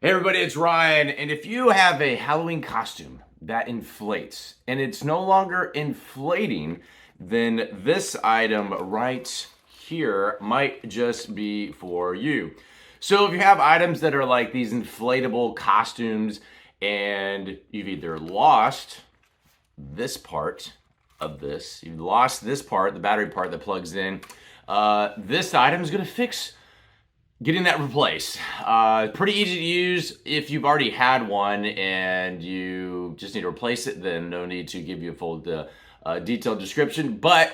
Hey everybody, it's Ryan, and if you have a Halloween costume that inflates and it's no longer inflating, then this item right here might just be for you. So if you have items that are like these inflatable costumes and you've either lost this part of this, you've lost this part, the battery part that plugs in, this item is going to fix getting that replaced. Pretty easy to use. If you've already had one and you just need to replace it, then no need to give you a full detailed description. But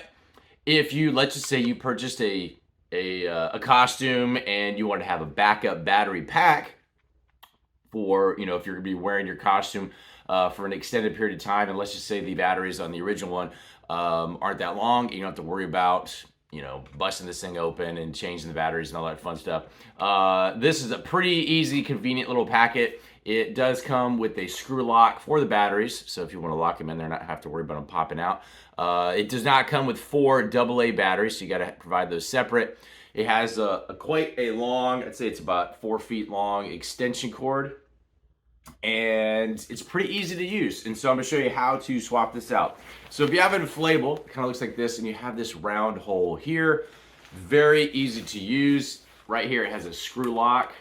if you, let's just say you purchased a costume and you want to have a backup battery pack for, if you're going to be wearing your costume for an extended period of time, and let's just say the batteries on the original one aren't that long, you don't have to worry about busting this thing open and changing the batteries and all that fun stuff. This is a pretty easy, convenient little packet. It does come with a screw lock for the batteries, so if you want to lock them in there, not have to worry about them popping out. It does not come with 4 AA batteries, so you got to provide those separate. It has quite a long, I'd say it's about 4 feet long extension cord, and it's pretty easy to use. And so I'm going to show you how to swap this out. So if you have an inflatable, it kind of looks like this, and you have this round hole here, very easy to use. Right here it has a screw lock.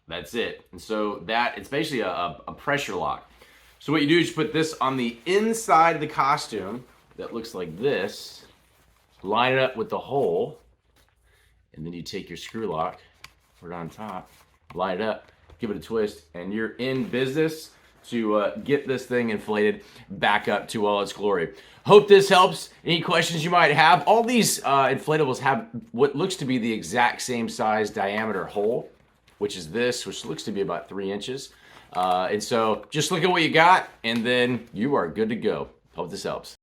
That's it. And so it's basically a pressure lock. So what you do is you put this on the inside of the costume that looks like this, line it up with the hole, and then you take your screw lock, put it on top, line it up, give it a twist, and you're in business to get this thing inflated back up to all its glory. Hope this helps. Any questions you might have? All these inflatables have what looks to be the exact same size diameter hole, which is this, which looks to be about 3 inches. And so just look at what you got, and then you are good to go. Hope this helps.